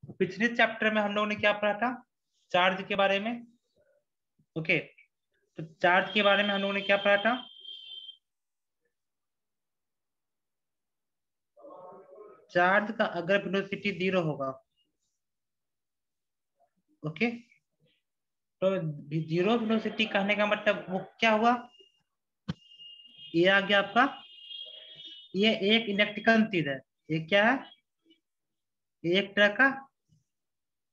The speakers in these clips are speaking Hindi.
पिछले चैप्टर में हम लोगों ने क्या पढ़ा था? चार्ज के बारे में। ओके, तो चार्ज के बारे में हम लोगों ने क्या पढ़ा था? चार्ज का अगर वेलोसिटी 0 होगा, ओके, तो 0 वेलोसिटी कहने का मतलब वो क्या हुआ? ये आ गया आपका, ये एक इलेक्ट्रिकल चीज है। ये क्या है? ये एक तरह का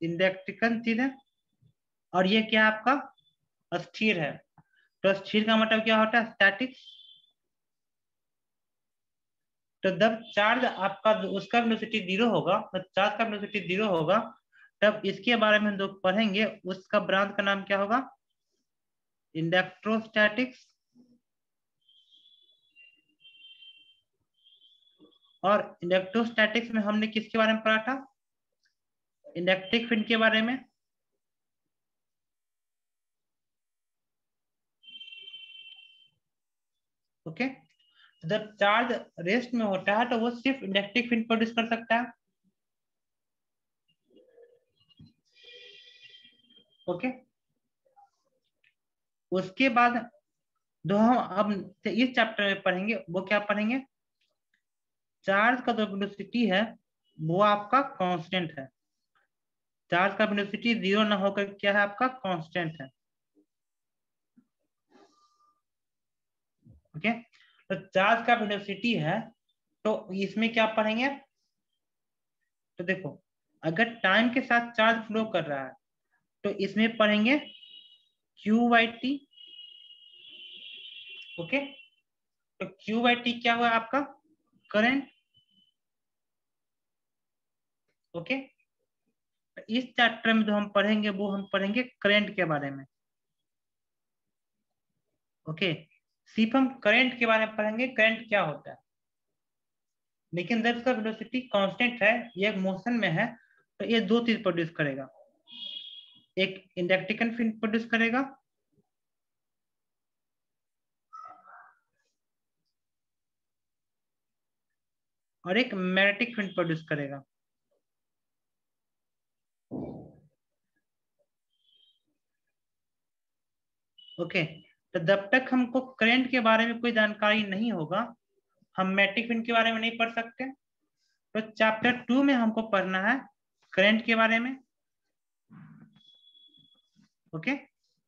इलेक्ट्रिकल चीज है। और ये क्या है आपका? स्थिर है। तो स्थिर का मतलब क्या होता है? स्टैटिक। तो जब चार्ज आपका उसका वेलोसिटी 0 होगा, तो चार्ज का वेलोसिटी 0 होगा, तब इसके बारे में हम लोग पढ़ेंगे। उसका ब्रांच का नाम क्या होगा? इलेक्ट्रोस्टैटिक्स। और इलेक्ट्रोस्टैटिक्स में हमने किसके बारे में पढ़ा था? इलेक्ट्रिक फील्ड के बारे में। ओके, जब चार्ज रेस्ट में होता है तो वो सिर्फ इलेक्ट्रिक फील्ड प्रोड्यूस कर सकता है। ओके, उसके बाद जो हम अब इस चैप्टर में पढ़ेंगे वो क्या पढ़ेंगे? चार्ज का जो वेलोसिटी है वो आपका कांस्टेंट है। चार्ज का वेलोसिटी 0 ना होकर क्या है? आपका कांस्टेंट है। ओके, तो चार्ज का वेलोसिटी है, तो इसमें क्या पढ़ेंगे? तो देखो, अगर टाइम के साथ चार्ज फ्लो कर रहा है तो इसमें पढ़ेंगे क्यू बाई टी। ओके, तो क्यू बाई टी क्या हुआ आपका? करंट। ओके, इस चैप्टर में जो हम पढ़ेंगे वो हम पढ़ेंगे करंट के बारे में। ओके, सिर्फ हम करंट के बारे में पढ़ेंगे, करंट क्या होता है। लेकिन जब इसका वेलोसिटी कांस्टेंट है, ये मोशन में है, तो ये दो चीज प्रोड्यूस करेगा। एक इलेक्ट्रिकल फील्ड प्रोड्यूस करेगा, और एक मैग्नेटिक फील्ड प्रोड्यूस करेगा। ओके, तो जब तक हमको करंट के बारे में कोई जानकारी नहीं होगा, हम मैग्नेटिक फील्ड के बारे में नहीं पढ़ सकते। तो चैप्टर 2 में हमको पढ़ना है करंट के बारे में। ओके,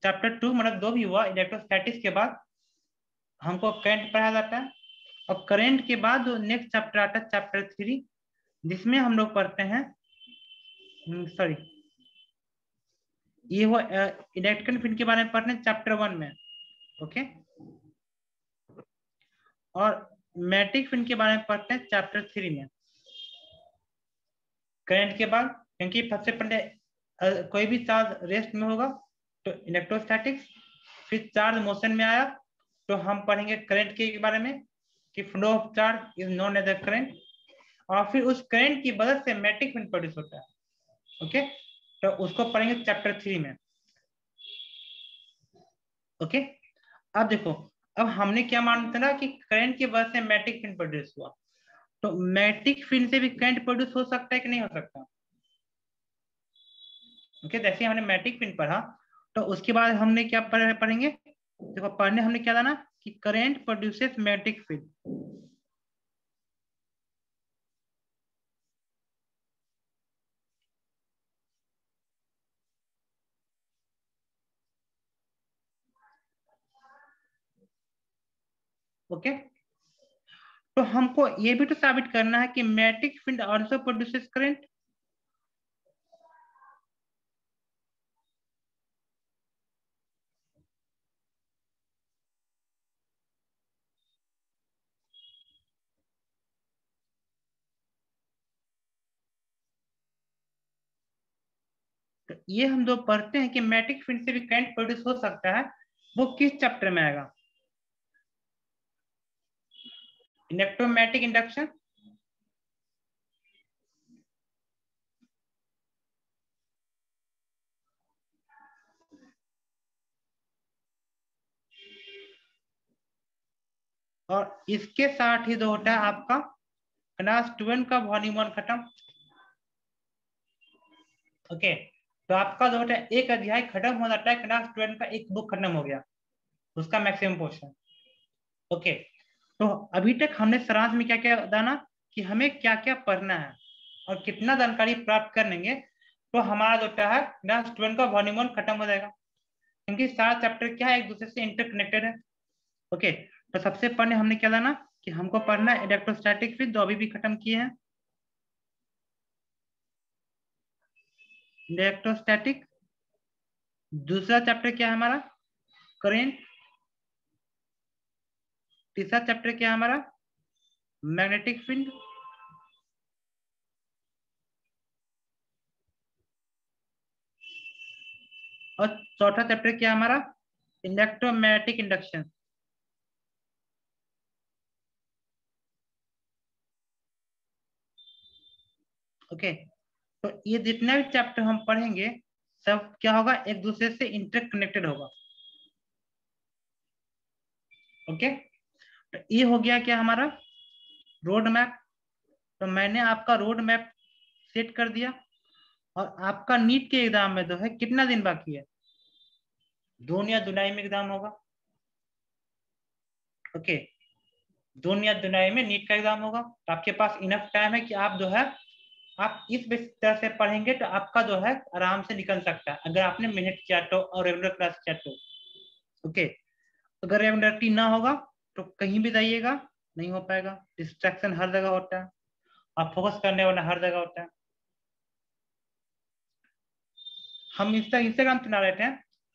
चैप्टर 2 मतलब जो भी हुआ इलेक्ट्रोस्टैटिक्स के बाद हमको करंट पढ़ा जाता है। और करंट के बाद जो नेक्स्ट चैप्टर आता है चैप्टर 3, जिसमें हम लोग पढ़ते हैं, सॉरी, ये वो इलेक्ट्रिकल फील्ड के बारे में पढ़ते हैं चैप्टर 1 में। ओके, और मैग्नेटिक फील्ड के बारे में पढ़ते हैं चैप्टर 3 में। करंट के बाद, क्योंकि सबसे पहले कोई भी चार्ज रेस्ट में होगा तो इलेक्ट्रोस्टैटिक्स, फिर चार्ज मोशन में आया तो हम पढ़ेंगे करंट के बारे में कि flow of charge is known as a current. और फिर उस करंट की मदद से मैग्नेटिक फील्ड प्रोड्यूस होता है। ओके, तो उसको पढ़ेंगे चैप्टर 3 में। ओके, अब देखो, अब हमने क्या माना था कि करंट की वजह से मैग्नेटिक फील्ड प्रोड्यूस हुआ, तो मैग्नेटिक फील्ड से भी करंट प्रोड्यूस हो सकता है कि नहीं हो सकता? ओके, जैसे हमने मैग्नेटिक फील्ड पढ़ा, तो उसके बाद हमने क्या पढ़ेंगे? देखो, पढ़ने हमने क्या जाना कि current produces magnetic field. Okay, तो हमको ये भी तो साबित करना है कि magnetic field also produces current. तो ये हम जो पढ़ते हैं कि मैग्नेटिक फील्ड से भी करंट प्रोड्यूस हो सकता है, वो किस चैप्टर में आएगा? Electromagnetic induction. और इसके साथ ही जो होता है आपका क्लास 12 का वॉल्यूम 1 खत्म। ओके, तो आपका जो है एक अध्याय खत्म हो जाता है, क्लास 12 का एक बुक खत्म हो गया, उसका मैक्सिमम पोर्शन। ओके, तो अभी तक हमने सारांश में क्या क्या जाना कि हमें क्या क्या पढ़ना है और कितना जानकारी प्राप्त कर लेंगे तो हमारा जो है क्लास 12 का वॉल्यूम 1 खत्म हो जाएगा, क्योंकि सारा चैप्टर क्या है, एक दूसरे से इंटरकनेक्टेड है। ओके, तो सबसे पहले हमने क्या जाना कि हमको पढ़ना है इलेक्ट्रोस्टैटिक फील्ड, जो अभी भी खत्म किए हैं, इलेक्ट्रोस्टैटिक। दूसरा चैप्टर क्या है हमारा, करेंट। तीसरा चैप्टर क्या है हमारा, मैग्नेटिक फील्ड। और चौथा चैप्टर क्या है हमारा, इलेक्ट्रोमैग्नेटिक इंडक्शन। ओके, तो ये जितने भी चैप्टर हम पढ़ेंगे सब क्या होगा, एक दूसरे से इंटरकनेक्टेड होगा। ओके, तो ये हो गया क्या हमारा रोड मैप। तो मैंने आपका रोड मैप सेट कर दिया, और आपका नीट के एग्जाम में जो है कितना दिन बाकी है, जून या जुलाई में एग्जाम होगा। ओके, जून या जुलाई में नीट का एग्जाम होगा, तो आपके पास इनफ टाइम है कि आप जो है आप इस तरह से पढ़ेंगे तो आपका जो है आराम से निकल सकता है, अगर आपने मिनट किया तो और रेगुलर क्लास किया तो। ओके, अगर रेगुलरिटी ना होगा तो कहीं भी जाइएगा नहीं हो पाएगा, डिस्ट्रैक्शन हर जगह होता है, आप फोकस करने वाला हर जगह होता है। हम इंस्टाग्राम चला रहे थे,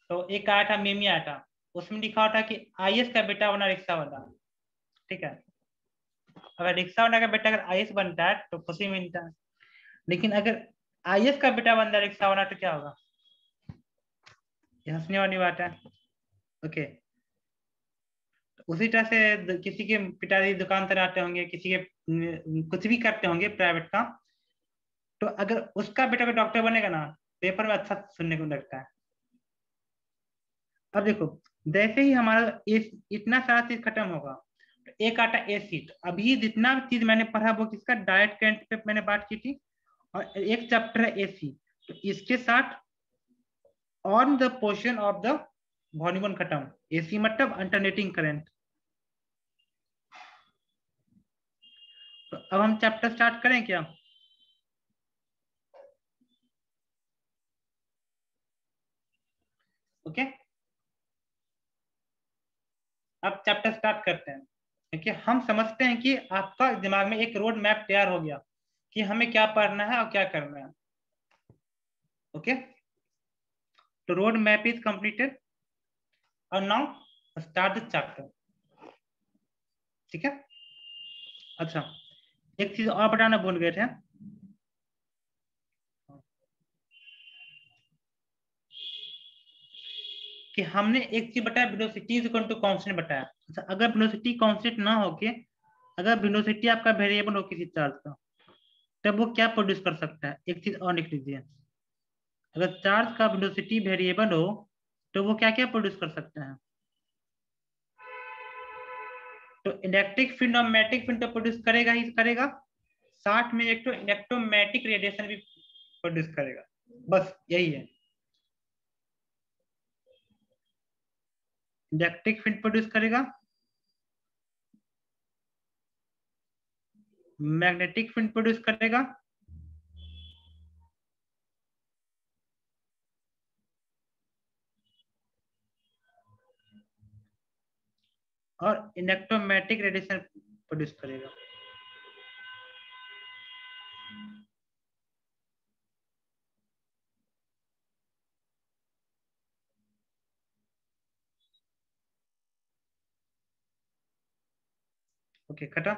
तो एक आया था, मेमी आया था, उसमें लिखा हुआ था कि आईएएस का बेटा बना रिक्शा वाला। ठीक है, अगर रिक्शा वाला का बेटा अगर आईएएस बनता है तो खुशी मिलता है, लेकिन अगर आईएएस का बेटा बनता है रिक्शा वाला तो क्या होगा, ये हंसने वाली बात है। ओके, उसी तरह से किसी के पिताजी दुकान चलाते होंगे, किसी के कुछ भी करते होंगे प्राइवेट का, तो अगर उसका बेटा को डॉक्टर बनेगा ना, पेपर में अच्छा सुनने को लगता है। अब देखो, जैसे ही हमारा इतना सारा चीज खत्म होगा तो एक आता एसिड। अभी जितना चीज मैंने पढ़ा वो किसका, डायरेक्ट करंट पे मैंने बात की थी, और एक चैप्टर है एसी, तो इसके साथ on the portion of the volume खत्म। एसी मतलब अल्टरनेटिंग करंट। तो अब हम चैप्टर स्टार्ट करें क्या। ओके, अब चैप्टर स्टार्ट करते हैं। देखिए, हम समझते हैं कि आपका दिमाग में एक रोड मैप तैयार हो गया कि हमें क्या पढ़ना है और क्या करना है। ओके, तो रोड मैप इज कंप्लीटेड, और नाउ स्टार्ट द चैप्टर। ठीक है, अच्छा, एक चीज और बताना भूल गए थे कि हमने एक चीज बताया, velocity is equal to constant बताया। अच्छा, अगर वेलोसिटी कांस्टेंट ना हो के, अगर वेलोसिटी आपका वेरिएबल हो किसी चार्ज का, तब वो क्या प्रोड्यूस कर सकता है, एक चीज और लिख लीजिए। अगर चार्ज का वेलोसिटी वेरिएबल हो तो वो क्या क्या प्रोड्यूस कर सकता है, तो इलेक्ट्रिक फील्ड और मैग्नेटिक फील्ड तो प्रोड्यूस करेगा ही करेगा, साथ में एक तो इलेक्ट्रोमैग्नेटिक रेडिएशन भी प्रोड्यूस करेगा। बस यही है, इलेक्ट्रिक फील्ड प्रोड्यूस करेगा, मैग्नेटिक फील्ड प्रोड्यूस करेगा, और इलेक्ट्रोमैग्नेटिक रेडिएशन प्रोड्यूस करेगा। ओके, खत्म।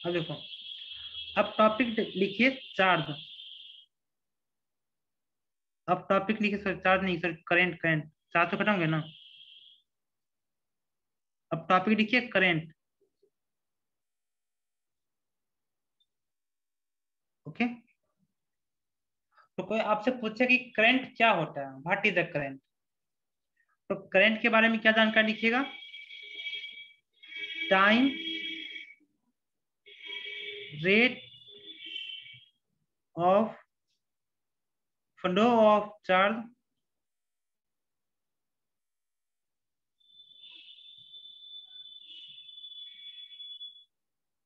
अब देखो, अब टॉपिक लिखिए चार्ज। अब टॉपिक लिखिए, सर चार्ज नहीं सर, करंट। करंट चार्ज तो खत्म हो गया ना। अब टॉपिक लिखिए करंट। ओके, तो कोई आपसे पूछे कि करंट क्या होता है, व्हाट इज द करंट, तो करंट के बारे में क्या जानकारी लिखिएगा, time, rate of flow of charge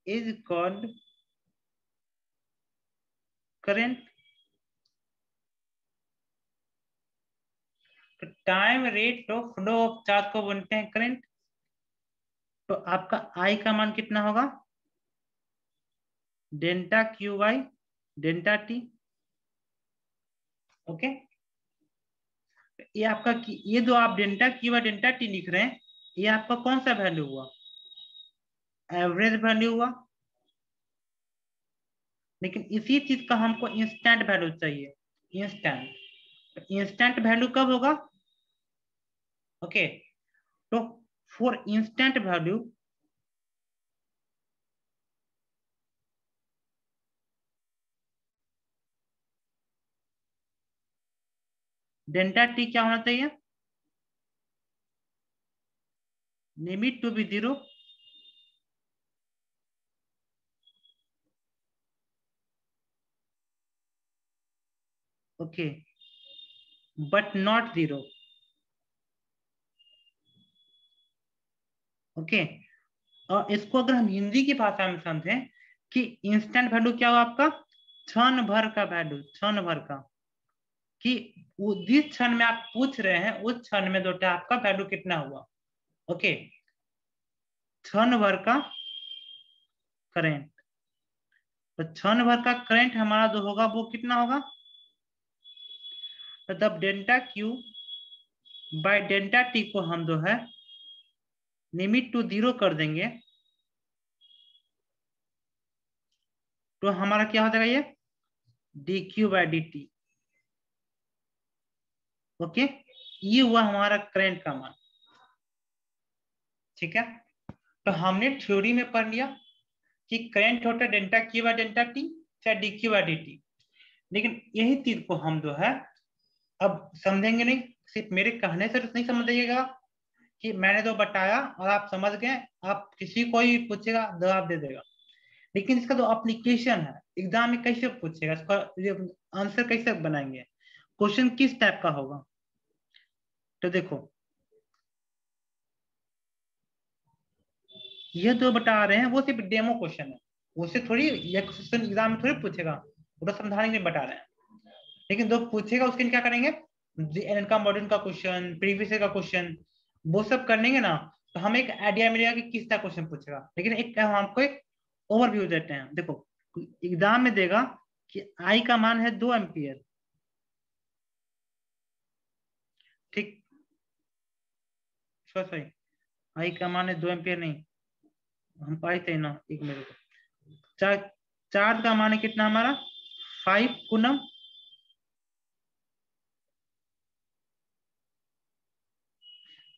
is called current. तो time rate of flow of charge को बोलते हैं करंट। तो आपका आई का मान कितना होगा? Delta Q by delta T. Okay, ये आपका ये जो आप delta Q by delta T लिख रहे हैं, ये आपका कौन सा वैल्यू हुआ? एवरेज वैल्यू हुआ। लेकिन इसी चीज का हमको इंस्टेंट वैल्यू चाहिए। इंस्टेंट, इंस्टेंट वैल्यू कब होगा? ओके, तो for instant value delta T क्या होना चाहिए? Limit to be zero, okay, but not zero. Okay, और इसको अगर हम हिंदी की भाषा में समझें कि इंस्टेंट वैल्यू क्या हुआ आपका? क्षण भर का वैल्यू, क्षण भर का, कि वो जिस क्षण में आप पूछ रहे हैं उस क्षण में बेटा आपका वैल्यू कितना हुआ। ओके, क्षण भर का करंट। तो क्षण भर का करंट हमारा जो होगा वो कितना होगा? मतलब delta Q by delta T को हम जो है लिमिट टू जीरो कर देंगे, तो हमारा क्या हो जाएगा? ये D Q by D T. Okay, ये हुआ हमारा करंट का मान। ठीक है, तो हमने थ्योरी में पढ़ लिया कि करंट होता है delta Q by delta T चाहे D Q by D T. लेकिन यही चीज को हम जो है अब समझेंगे नहीं, सिर्फ मेरे कहने से नहीं समझिएगा कि मैंने तो बताया और आप समझ गए, आप किसी को ही पूछेगा जवाब दे देगा। लेकिन इसका जो एप्लीकेशन है एग्जाम में कैसे पूछेगा, इसका आंसर कैसे बनाएंगे, क्वेश्चन किस टाइप का होगा? तो देखो, ये जो बता रहे हैं वो सिर्फ डेमो क्वेश्चन है, उससे थोड़ी ये क्वेश्चन एग्जाम में थोड़ी पूछेगा, पूरा समझाने के लिए बता रहे हैं। लेकिन जो पूछेगा उसके लिए क्या करेंगे? इनका मॉडर्न का क्वेश्चन, प्रीवियस का क्वेश्चन, वो सब करेंगे ना, तो हमें एक आइडिया मिलेगा कि किस तरह क्वेश्चन पूछेगा। लेकिन एक हम आपको एक ओवरव्यू देते हैं। देखो, एग्जाम में देगा कि आई का मान है 2 एम्पियर। ठीक, सॉरी, आई का मान है 2 एम्पियर नहीं, हम पाए थे ना, एक मेरे को चार्ज का मान है कितना हमारा? 5 कूलम।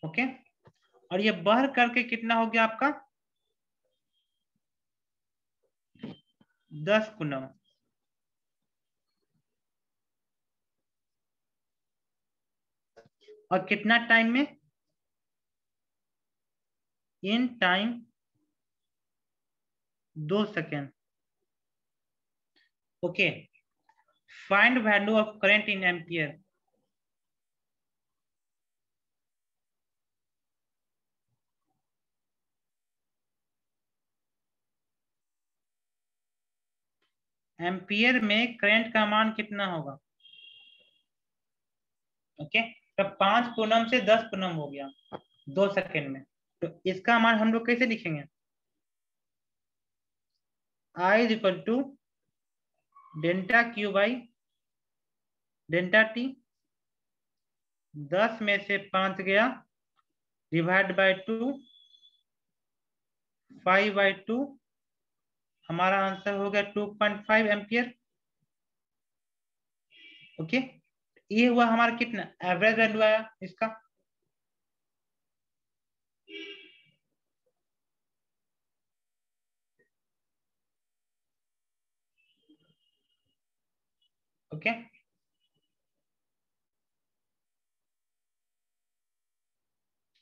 ओके, और ये बढ़ करके कितना हो गया आपका? 10 कूलम। और कितना टाइम में? In time 2 second. Okay, find value of current in ampere. Ampere में करंट का मान कितना होगा? ओके, तो 5 कूलम से 10 कूलम हो गया 2 सेकेंड में। तो इसका मान हम लोग कैसे लिखेंगे? I is equal to delta Q by delta T. 10 में से 5 गया, डिवाइड बाय 2, 5/2, हमारा आंसर हो गया 2.5 एम्पियर। ओके, ये हुआ हमारा कितना एवरेज वैल्यू आया इसका। ओके,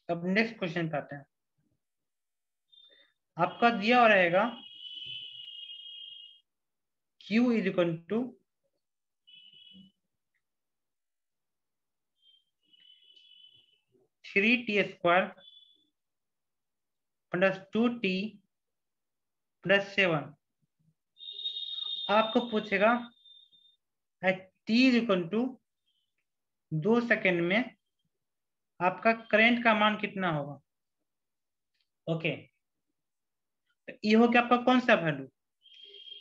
अब नेक्स्ट क्वेश्चन पे आते हैं। आपका दिया हो रहेगा Q is equal to 3t² plus 2t plus 7। आपको पूछेगा at t is equal to 2 second में आपका करंट का मान कितना होगा। ओके, तो ये हो गया आपका कौन सा वैल्यू,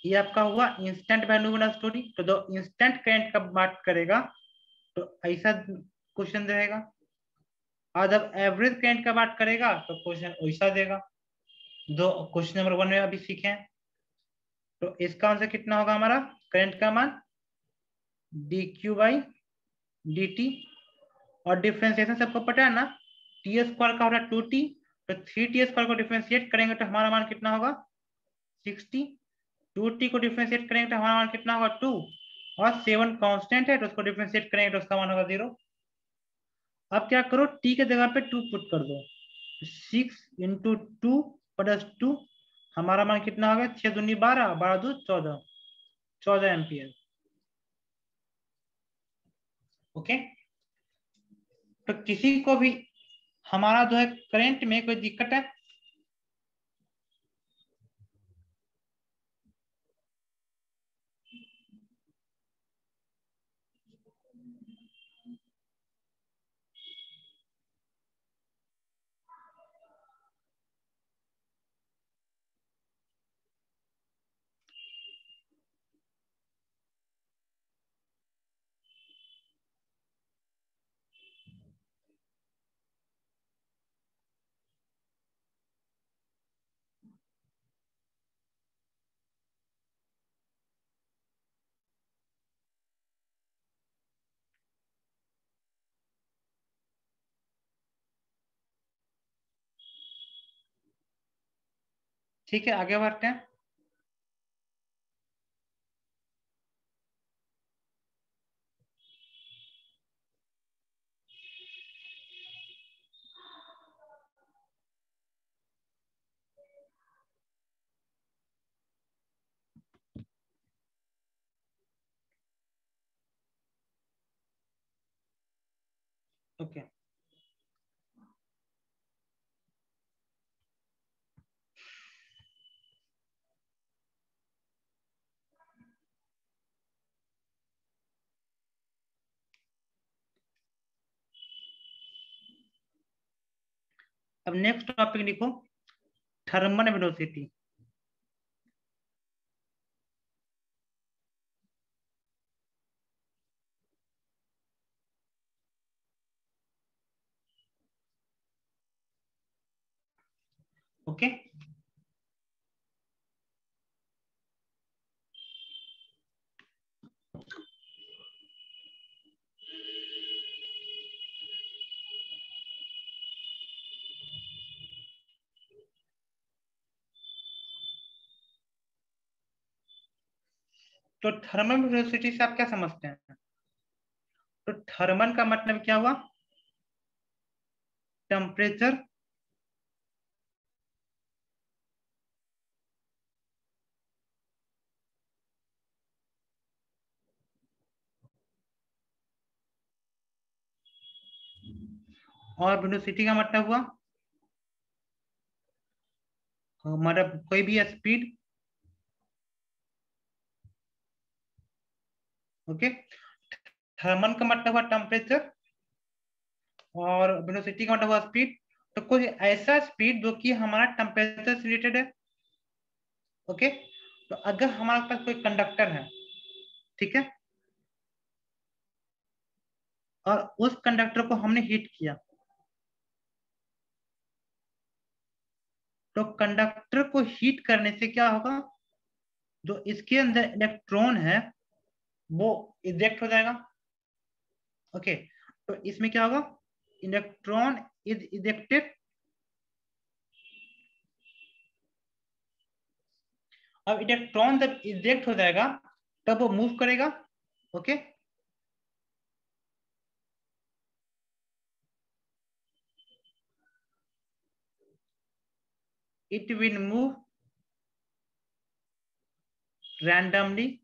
ये आपका हुआ इंस्टेंट वैल्यू वाला स्टोरी। तो जो इंस्टेंट करंट का बात करेगा तो ऐसा क्वेश्चन रहेगा, और जब एवरेज करंट का बात करेगा तो क्वेश्चन वैसा देगा। जो क्वेश्चन नंबर 1 में अभी सीखे हैं, तो इसका आंसर कितना होगा हमारा, करंट का मान dq/dt। और डिफरेंशिएशन सबको पता है ना, t² का होगा 2t, तो 3t² को डिफरेंशिएट करेंगे तो हमारा मान कितना होगा 60। 2t को डिफरेंशिएट करेंगे तो हमारा मान कितना होगा 2, और 7 कांस्टेंट है तो उसको डिफरेंशिएट करेंगे तो उसका मान होगा 0। अब क्या करो, t के जगह पे 2 पुट कर दो, 6 इंटू 2 प्लस 2, हमारा मान कितना होगा 6 दूनी 12, 12 दू 14, 14 एम्पियर। ओके, तो किसी को भी हमारा जो है करंट में कोई दिक्कत है, ठीक है आगे बढ़ते हैं। ओके, अब नेक्स्ट टॉपिक लिखो, थर्मल वेलोसिटी। ओके, तो थर्मल वेलोसिटी से आप क्या समझते हैं, तो थर्मल का मतलब क्या हुआ, टेम्परेचर और वेलोसिटी का मतलब हुआ मतलब कोई भी स्पीड। ओके, थर्मल का मतलब हुआ टेम्परेचर और वेलोसिटी का मतलब हुआ स्पीड। तो कोई ऐसा स्पीड जो कि हमारा टेम्परेचर से रिलेटेड है। ओके, तो अगर हमारे पास कोई कंडक्टर है, ठीक है, और उस कंडक्टर को हमने हीट किया, तो कंडक्टर को हीट करने से क्या होगा, जो इसके अंदर इलेक्ट्रॉन है वो इजेक्ट हो जाएगा। ओके, तो इसमें क्या होगा, इलेक्ट्रॉन इज इजेक्टेड। अब इलेक्ट्रॉन जब इजेक्ट हो जाएगा तब वो मूव करेगा। Okay, it will move randomly,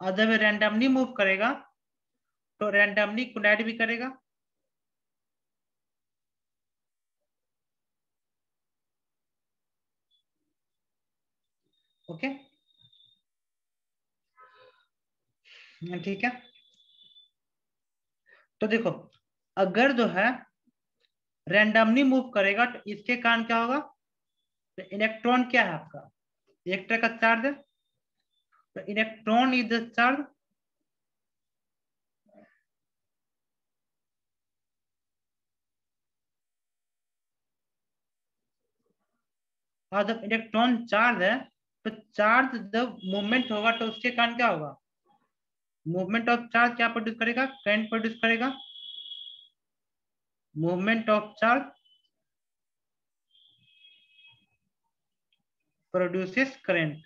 और जब रैंडमली मूव करेगा तो रैंडमली कोलाइड भी करेगा। ओके, ठीक है। तो देखो, अगर जो है रैंडमली मूव करेगा तो इसके कारण क्या होगा, तो इलेक्ट्रॉन क्या है आपका, एक तरह का चार्ज है, तो इलेक्ट्रॉन इज द चार्ज, और जब इलेक्ट्रॉन चार्ज है तो चार्ज जब मूवमेंट होगा तो उसके कारण क्या होगा, मूवमेंट ऑफ चार्ज क्या प्रोड्यूस करेगा, करंट प्रोड्यूस करेगा, movement of charge produces current.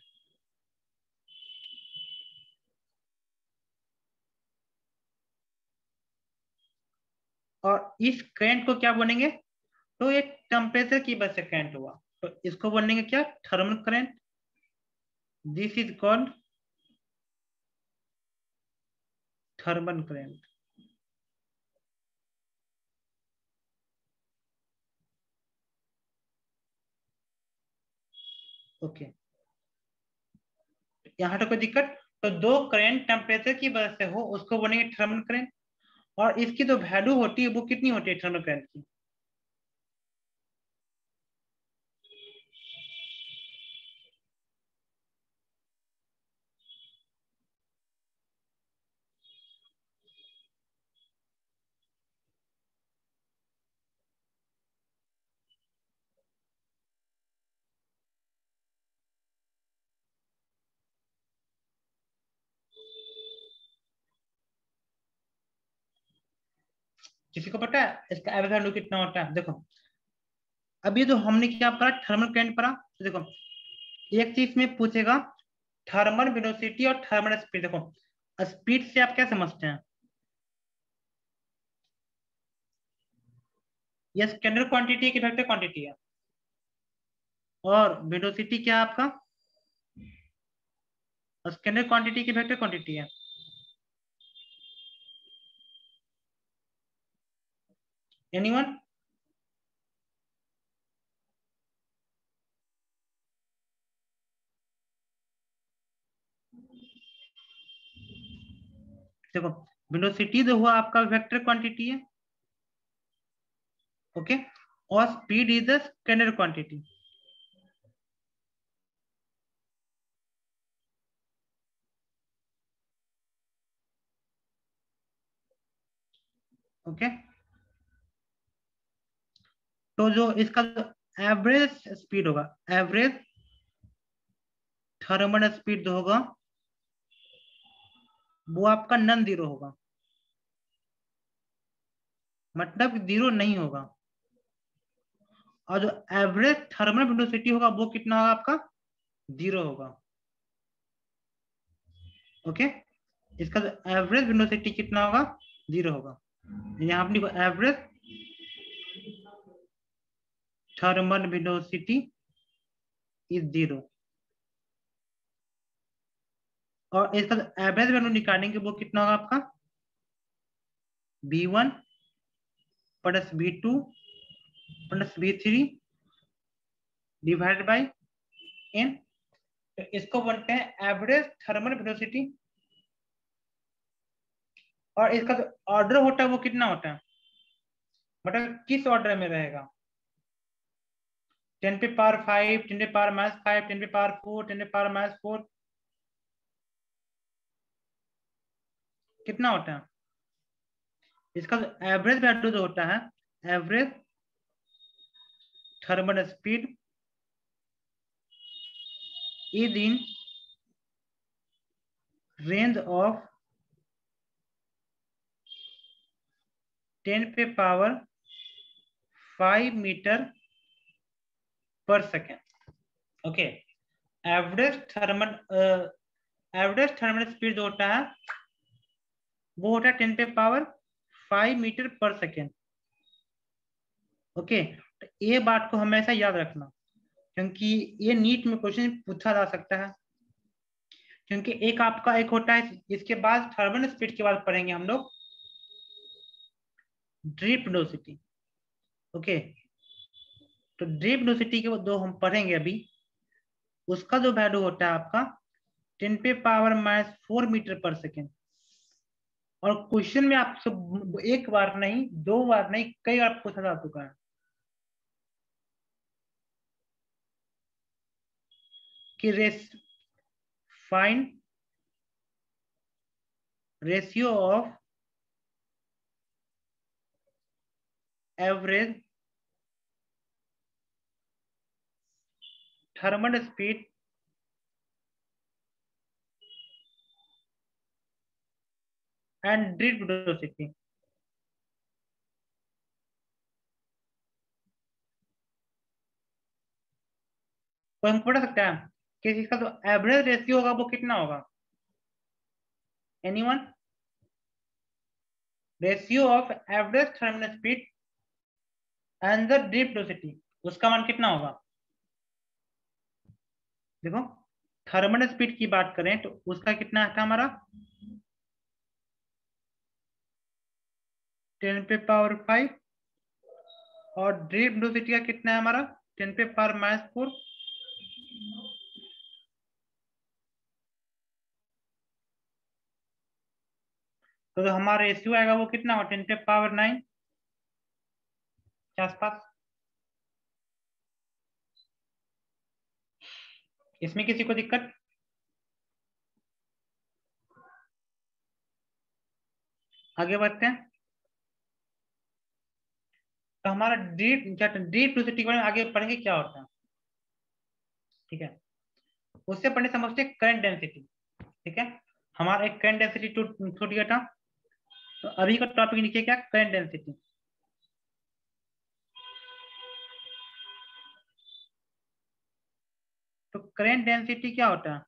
और इस करंट को क्या बोलेंगे, तो एक टेम्परेचर की वजह से करंट हुआ, तो इसको बोलेंगे क्या, thermal current. This is called thermal current. Okay, यहाँ तो कोई दिक्कत, तो दो करंट टेम्परेचर की वजह से हो उसको बोलेंगे थर्मल करंट। और इसकी जो वैल्यू होती है वो कितनी होती है थर्मल करंट की, किसी को पता है इसका एवरेज वैल्यू कितना होता है, देखो अभी तो हमने क्या पढ़ा, थर्मल करंट पढ़ा, तो देखो एक चीज में पूछेगा थर्मल वेलोसिटी और थर्मल स्पीड। देखो स्पीड से आप क्या समझते हैं, ये स्कैलर क्वांटिटी है कि वेक्टर क्वांटिटी है, और वेलोसिटी क्या है आपका, स्कैलर क्वांटिटी की वेक्टर क्वांटिटी है। एनीवन, देखो वेलोसिटी जो हुआ आपका वेक्टर क्वांटिटी है, ओके, और speed is the scalar quantity. Okay, तो जो इसका एवरेज स्पीड होगा, एवरेज थर्मल स्पीड जो होगा वो आपका नन जीरो होगा, मतलब जीरो नहीं होगा। और जो एवरेज थर्मल वेलोसिटी होगा वो कितना होगा आपका, जीरो होगा। ओके, इसका जो एवरेज वेलोसिटी कितना होगा, जीरो होगा। यहाँ अपनी average thermal velocity is zero. और इसका एवरेज वैल्यू निकालेंगे वो कितना होगा आपका, v1 plus v2 plus v3 divided by n। तो इसको बोलते हैं एवरेज थर्मल वेलोसिटी। और इसका जो ऑर्डर होता है वो कितना होता है, मतलब किस ऑर्डर में रहेगा, 10 पे पावर 5, 10 पे पावर माइनस 5, 10 पे पावर 4, 10 पे पावर माइनस 4, कितना होता है। इसका जो एवरेज वैल्यू जो होता है, average thermal speed is in range of 10 पे पावर 5 मीटर पर second. Okay, average thermal speed जो होता है वो होता है 10 पे पावर 5 मीटर पर सेकेंड। ओके, तो ये बात को हमेशा याद रखना, क्योंकि ये नीट में क्वेश्चन पूछा जा सकता है। क्योंकि एक आपका एक होता है, इसके बाद थर्मल स्पीड के बाद पढ़ेंगे हम लोग ड्रिप वेलोसिटी। ओके, तो ड्रिप वेलोसिटी के दो हम पढ़ेंगे अभी, उसका जो वैल्यू होता है आपका 10⁻⁻4 मीटर पर सेकेंड। और क्वेश्चन में आपसे एक बार नहीं, 2 बार नहीं, कई बार पूछा जा चुका है कि find ratio of average thermal speed and drift velocity. तो हम पढ़ सकते हैं कि इसका जो एवरेज रेशियो होगा वो कितना होगा? Anyone? Ratio of average thermal speed and the drift velocity, उसका मान कितना होगा? देखो, थर्मल स्पीड की बात करें तो उसका कितना था हमारा 10⁵ और ड्रिफ्ट वेलोसिटी का कितना है हमारा 10⁻⁻4। तो जो हमारा रेशियो आएगा वो कितना हो 10⁻9 के आसपास। इसमें किसी को दिक्कत? आगे बढ़ते हैं। तो हमारा ड्रिफ्ट वेलोसिटी के बारे में आगे पढ़ेंगे क्या होता है, ठीक है। उससे पहले समझते हैं करंट डेंसिटी, ठीक है। हमारा एक करंट डेंसिटी छूट गया था, तो अभी का टॉपिक लिखिए क्या, करंट डेंसिटी। तो करंट डेंसिटी क्या होता है?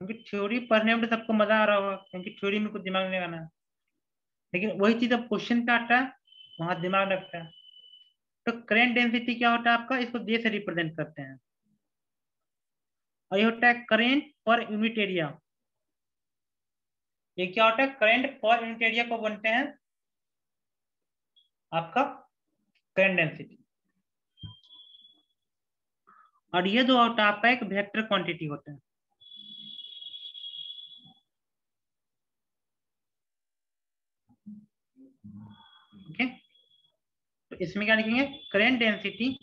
क्योंकि थ्योरी पढ़ने में तो सबको मजा आ रहा होगा, क्योंकि थ्योरी में कुछ दिमाग नहीं लगाना है, लेकिन वही चीज अब क्वेश्चन पे आता है वहां दिमाग लगता है। तो करंट डेंसिटी क्या होता है आपका, इसको जे से रिप्रेजेंट करते हैं, और ये होता है करंट पर यूनिट एरिया। ये क्या होता है, करंट पर यूनिट एरिया को बनते हैं आपका करंट डेंसिटी। और ये जो होता है आपका एक वेक्टर क्वांटिटी होता है, ओके। तो इसमें क्या लिखेंगे, current density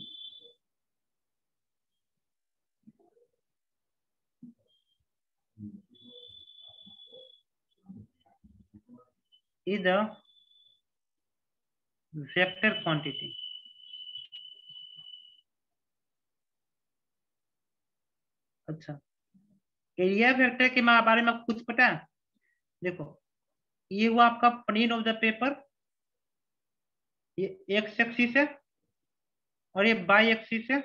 is a vector quantity. अच्छा, एरिया वेक्टर के बारे में आपको कुछ पता है? देखो, ये हुआ आपका प्लेन ऑफ द पेपर, ये एक्स एक्सिस है और ये बाई एक्सिस है,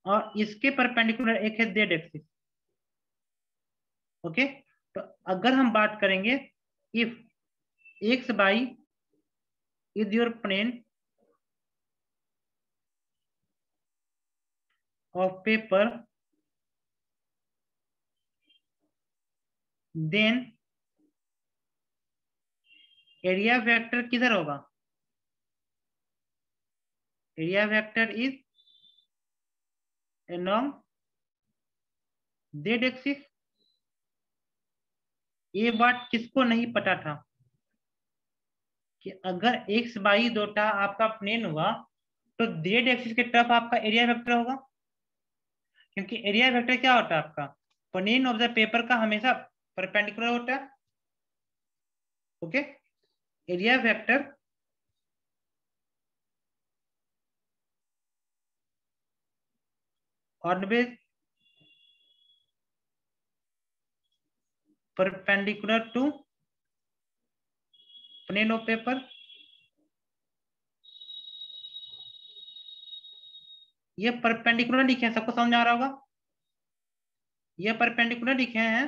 और इसके परपेंडिकुलर एक है जेड एक्सिस, ओके। तो अगर हम बात करेंगे, if X Y is your plane of paper, then area vector किधर होगा? Area vector is along Z axis. ये बात किसको नहीं पता था कि अगर एक्स बाई दोटा आपका प्लेन हुआ तो जेड एक्सिस के तरफ आपका एरिया वेक्टर होगा, क्योंकि एरिया वेक्टर क्या होता है आपका, प्लेन ऑफ द पेपर का हमेशा परपेंडिकुलर होता है, okay. Area vector always perpendicular to plane of paper. ये परपेंडिकुलर लिखे हैं, सबको समझ आ रहा होगा, ये परपेंडिकुलर लिखे हैं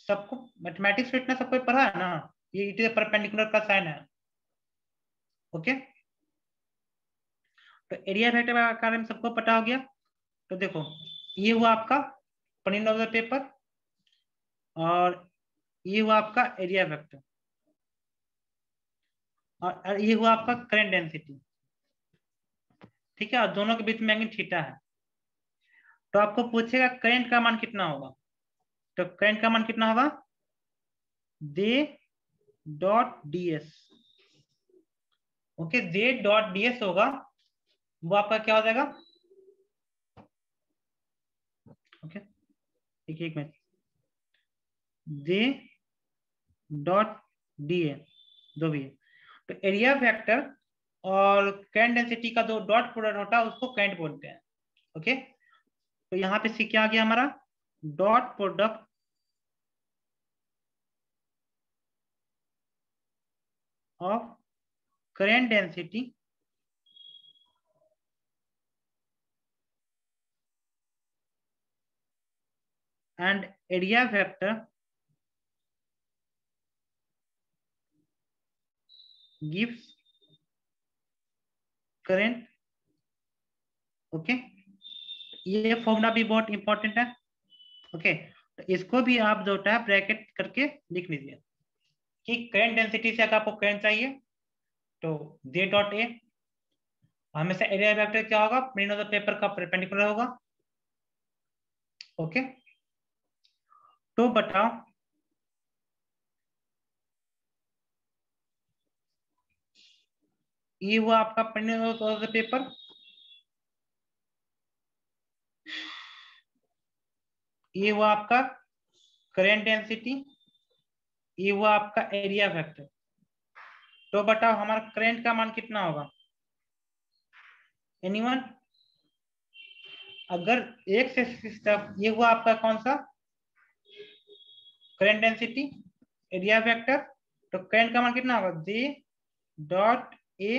सबको, मैथमेटिक्स में इतना सबको पढ़ा है ना, ये इट इज परपेंडिकुलर का साइन है, ओके। तो एरिया वेक्टर का कारण सबको पता हो गया। तो देखो, ये हुआ आपका प्लेन ऑफ द पेपर और ये हुआ आपका एरिया वेक्टर, और ये हुआ आपका करंट डेंसिटी। ठीक है, और दोनों के बीच में एंगल थीटा है। तो आपको पूछेगा करंट का मान कितना होगा, तो करंट का मान कितना होगा, दे डॉट ds। ओके, दे डॉट ds होगा, वो आपका क्या हो जाएगा। ओके, एक मिनट, दे डॉट da जो भी है, तो एरिया वेक्टर और करंट डेंसिटी का जो डॉट प्रोडक्ट होता है उसको करंट बोलते हैं। ओके, तो यहाँ पे सी क्या आ गया हमारा, dot product of current density and area vector gives current. Okay, ये फॉर्मूला भी बहुत इंपॉर्टेंट है। ओके, तो इसको भी आप जो है ब्रैकेट करके लिख लीजिए कि करंट डेंसिटी से अगर आपको करंट चाहिए तो दे डॉट ए, हमेशा एरिया वेक्टर क्या होगा, प्लेन ऑफ द पेपर का परपेंडिकुलर होगा। ओके, तो बताओ ये हुआ आपका प्लेन ऑफ द पेपर, ये हुआ आपका करंट डेंसिटी, ये हुआ आपका एरिया वेक्टर। तो बताओ हमारा करंट का मान कितना होगा, एनीवन। अगर एक से सिस्टम, ये हुआ आपका कौन सा, करंट डेंसिटी, एरिया वेक्टर, तो करंट का मान कितना होगा, J dot A,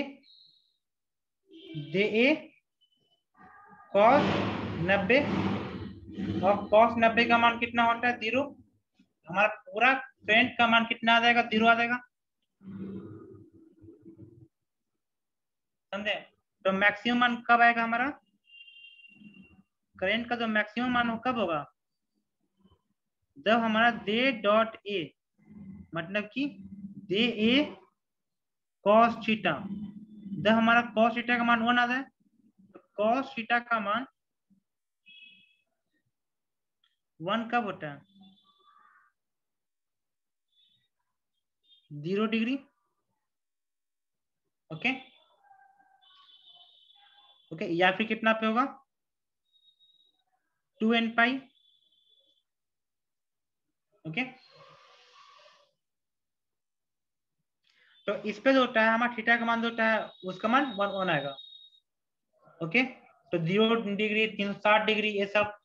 J A cos 90, और कॉस 90 का मान कितना होता है, 0। हमारा पूरा करंट का मान कितना आ जाएगा, 0 आ जाएगा, समझे। तो मैक्सिमम मान कब आएगा हमारा, करंट का जो मैक्सिमम मान हो कब होगा, जब हमारा दे डॉट ए, मतलब कि दे ए कॉस थीटा, जब हमारा कॉस थीटा का मान 1 आ जाए, तो कॉस थीटा का मान 1 कब होता है, 0 डिग्री। ओके, ओके, या फिर कितना पे होगा, 2n पाई। ओके, तो इस पे जो होता है हमारा थीटा का मान जो होता है उसका मान 1 आएगा। ओके, तो 0 डिग्री, 360 डिग्री, ये सब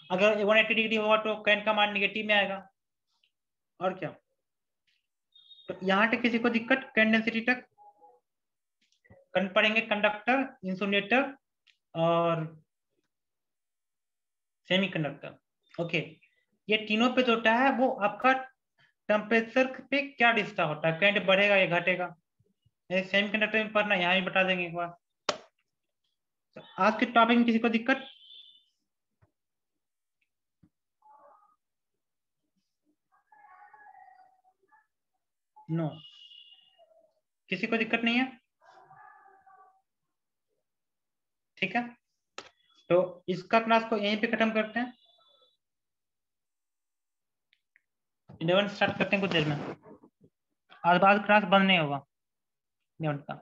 अगर 180 डिग्री होगा तो करंट का मान निगेटिव में आएगा, और क्या। तो यहाँ तक किसी को दिक्कत करंट डेंसिटी तक, पढ़ेंगे कंडक्टर, इंसुलेटर और सेमीकंडक्टर। ओके, ये तीनों पे जो होता है वो आपका टेम्परेचर पे क्या रिश्ता होता है, करंट बढ़ेगा या घटेगा, सेमीकंडक्टर में पढ़ना, यहाँ भी बता देंगे एक बार। तो आज के टॉपिक में किसी को दिक्कत, नो, किसी को दिक्कत नहीं है, ठीक है। तो इसका क्लास को यहीं पे खत्म करते हैं, 11 स्टार्ट करते हैं कुछ देर में, आज बाद क्लास बंद नहीं होगा 11 का।